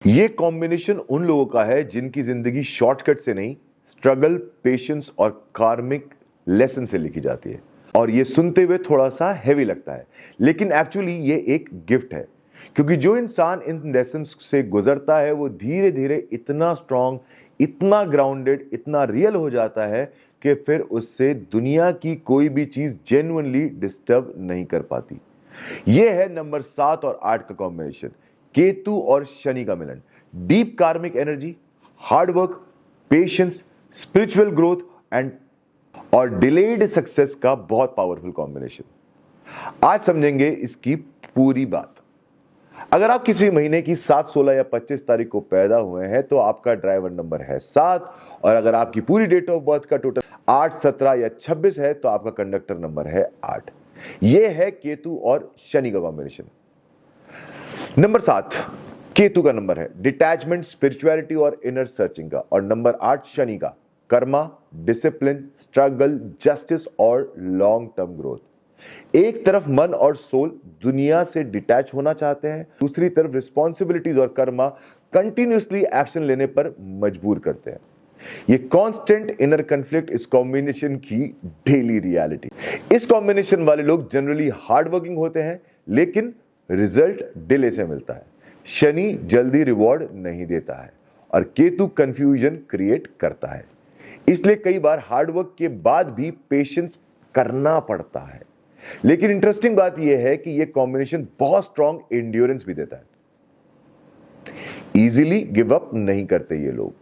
ये कॉम्बिनेशन उन लोगों का है जिनकी जिंदगी शॉर्टकट से नहीं, स्ट्रगल, पेशेंस और कार्मिक लेसन से लिखी जाती है। और ये सुनते हुए थोड़ा सा हैवी लगता है, लेकिन एक्चुअली ये एक गिफ्ट है, क्योंकि जो इंसान इन लेसन्स से गुजरता है वो धीरे धीरे इतना स्ट्रांग, इतना ग्राउंडेड, इतना रियल हो जाता है कि फिर उससे दुनिया की कोई भी चीज जेन्युइनली डिस्टर्ब नहीं कर पाती। ये है नंबर 7 और 8 का कॉम्बिनेशन, केतु और शनि का मिलन। डीप कार्मिक energy, hard work, patience, spiritual growth and और डिलेड सक्सेस का बहुत पावरफुल कॉम्बिनेशन। आज समझेंगे इसकी पूरी बात। अगर आप किसी महीने की 7, 16 या 25 तारीख को पैदा हुए हैं तो आपका ड्राइवर नंबर है 7, और अगर आपकी पूरी डेट ऑफ बर्थ का टोटल 8, 17 या 26 है तो आपका कंडक्टर नंबर है 8। यह है केतु और शनि का कॉम्बिनेशन। नंबर 7 केतु का नंबर है डिटैचमेंट, स्पिरिचुअलिटी और इनर सर्चिंग का, और नंबर 8 शनि का कर्मा, डिसिप्लिन, स्ट्रगल, जस्टिस और लॉन्ग टर्म ग्रोथ। एक तरफ मन और सोल दुनिया से डिटैच होना चाहते हैं, दूसरी तरफ रिस्पॉन्सिबिलिटीज और कर्मा कंटिन्यूसली एक्शन लेने पर मजबूर करते हैं। ये कांस्टेंट इनर कॉन्फ्लिक्ट इस कॉम्बिनेशन की डेली रियलिटी। इस कॉम्बिनेशन वाले लोग जनरली हार्ड वर्किंग होते हैं, लेकिन रिजल्ट डिले से मिलता है। शनि जल्दी रिवॉर्ड नहीं देता है और केतु कंफ्यूजन क्रिएट करता है, इसलिए कई बार हार्डवर्क के बाद भी पेशेंस करना पड़ता है। लेकिन इंटरेस्टिंग बात यह है कि यह कॉम्बिनेशन बहुत स्ट्रॉन्ग एंड्योरेंस भी देता है। इजीली गिव अप नहीं करते ये लोग।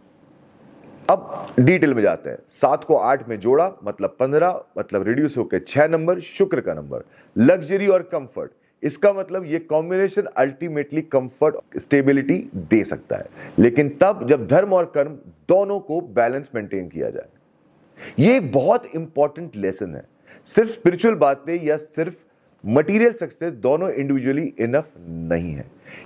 अब डिटेल में जाते हैं। 7 को 8 में जोड़ा मतलब 15, मतलब रिड्यूस होकर 6 नंबर, शुक्र का नंबर। लग्जरी और कंफर्ट, इसका मतलब ये कॉम्बिनेशन अल्टीमेटली कंफर्ट, स्टेबिलिटी दे सकता है, लेकिन तब जब धर्म और कर्म दोनों को बैलेंस मेंटेन किया जाए। ये एक बहुत इंपॉर्टेंट लेसन है। सिर्फ स्पिरिचुअल बातें या सिर्फ मटेरियल सक्सेस दोनों इंडिविजुअली इनफ नहीं है।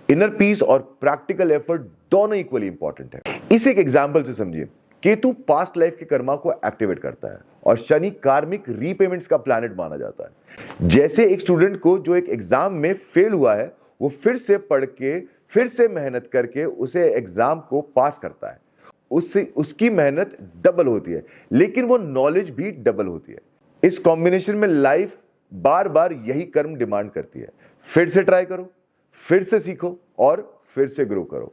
इनर पीस और प्रैक्टिकल एफर्ट दोनों इक्वली इंपॉर्टेंट है। इसे एक एग्जांपल से समझिए। केतु पास्ट लाइफ के कर्मा को एक्टिवेट करता है और शनि कार्मिक रीपेमेंट्स का प्लैनेट माना जाता है। जैसे एक स्टूडेंट को जो एक एग्जाम में फेल हुआ है, वो फिर से पढ़ के, फिर से मेहनत करके उसे एग्जाम को पास करता है, उससे उसकी मेहनत डबल होती है, लेकिन वो नॉलेज भी डबल होती है। इस कॉम्बिनेशन में लाइफ बार बार यही कर्म डिमांड करती है, फिर से ट्राई करो, फिर से सीखो और फिर से ग्रो करो।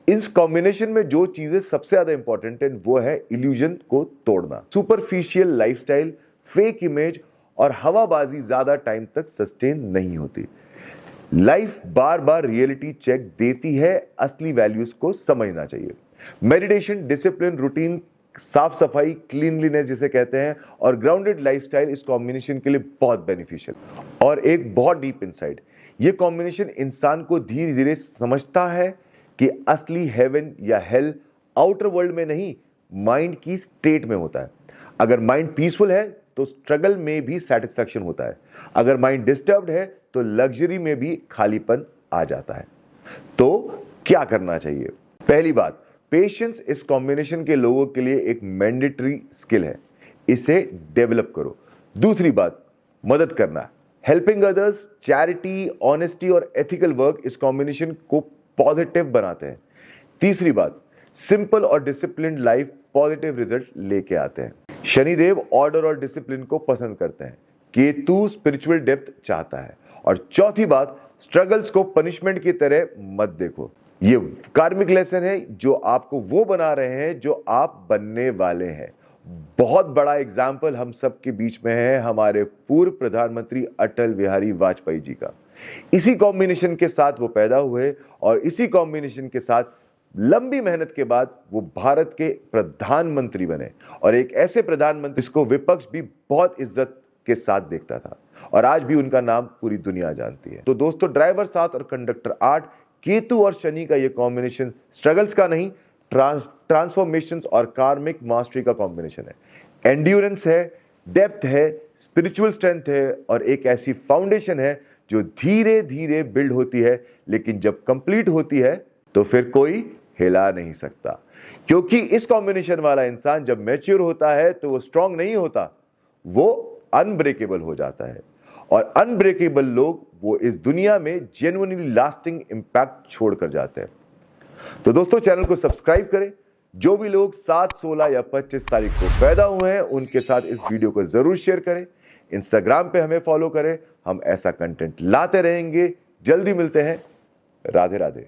इस कॉम्बिनेशन में जो चीजें सबसे ज्यादा इंपॉर्टेंट है वो है इल्यूजन को तोड़ना। सुपरफिशियल लाइफस्टाइल, फेक इमेज और हवाबाजी ज्यादा टाइम तक सस्टेन नहीं होती। लाइफ बार बार रियलिटी चेक देती है, असली वैल्यूज को समझना चाहिए। मेडिटेशन, डिसिप्लिन, रूटीन, साफ सफाई, क्लीनलीनेस जिसे कहते हैं, और ग्राउंडेड लाइफस्टाइल इस कॉम्बिनेशन के लिए बहुत बेनिफिशियल। और एक बहुत डीप इनसाइट, ये कॉम्बिनेशन इंसान को धीरे धीरे समझता है कि असली हेवन या हेल आउटर वर्ल्ड में नहीं, माइंड की स्टेट में होता है। अगर माइंड पीसफुल है तो स्ट्रगल में भी सेटिस्फैक्शन होता है, अगर माइंड डिस्टर्ब्ड है तो लग्जरी में भी खालीपन आ जाता है। तो क्या करना चाहिए? पहली बात, पेशेंस इस कॉम्बिनेशन के लोगों के लिए एक मैंडेटरी स्किल है, इसे डेवलप करो। दूसरी बात, मदद करना, हेल्पिंग अदर्स, चैरिटी, ऑनेस्टी और एथिकल वर्क इस कॉम्बिनेशन को पॉजिटिव बनाते हैं। तीसरी बात, सिंपल और डिसिप्लिन्ड लाइफ पॉजिटिव रिजल्ट लेके आते हैं। शनिदेव ऑर्डर और डिसिप्लिन को पसंद करते हैं, केतु स्पिरिचुअल डेप्थ चाहता है। और चौथी बात, स्ट्रगल्स को पनिशमेंट की तरह मत देखो। ये कार्मिक लेसन है जो आपको वो बना रहे हैं जो आप बनने वाले हैं। बहुत बड़ा एग्जाम्पल हम सब के बीच में है हमारे पूर्व प्रधानमंत्री अटल बिहारी वाजपेयी जी का। इसी कॉम्बिनेशन के साथ वो पैदा हुए और इसी कॉम्बिनेशन के साथ लंबी मेहनत के बाद वो भारत के प्रधानमंत्री बने, और एक ऐसे प्रधानमंत्री जिसको विपक्ष भी बहुत इज्जत के साथ देखता था, और आज भी उनका नाम पूरी दुनिया जानती है। तो दोस्तों, ड्राइवर 7 और कंडक्टर 8, केतु और शनि का ये कॉम्बिनेशन स्ट्रगल्स का नहीं, ट्रांसफॉर्मेशंस और कार्मिक मास्टरी का कॉम्बिनेशन है। एंड्योरेंस है, डेप्थ है, स्पिरिचुअल स्ट्रेंथ है, और एक ऐसी फाउंडेशन है जो धीरे धीरे बिल्ड होती है, लेकिन जब कंप्लीट होती है तो फिर कोई हिला नहीं सकता। क्योंकि इस कॉम्बिनेशन वाला इंसान जब मैच्योर होता है तो वो स्ट्रांग नहीं होता, वो अनब्रेकेबल हो जाता है। और अनब्रेकेबल लोग वो इस दुनिया में जेन्युइनली लास्टिंग इंपैक्ट छोड़कर जाते हैं। तो दोस्तों चैनल को सब्सक्राइब करें। जो भी लोग 7, 16 या 25 तारीख को पैदा हुए हैं उनके साथ इस वीडियो को जरूर शेयर करें। इंस्टाग्राम पे हमें फॉलो करें, हम ऐसा कंटेंट लाते रहेंगे। जल्दी मिलते हैं। राधे राधे।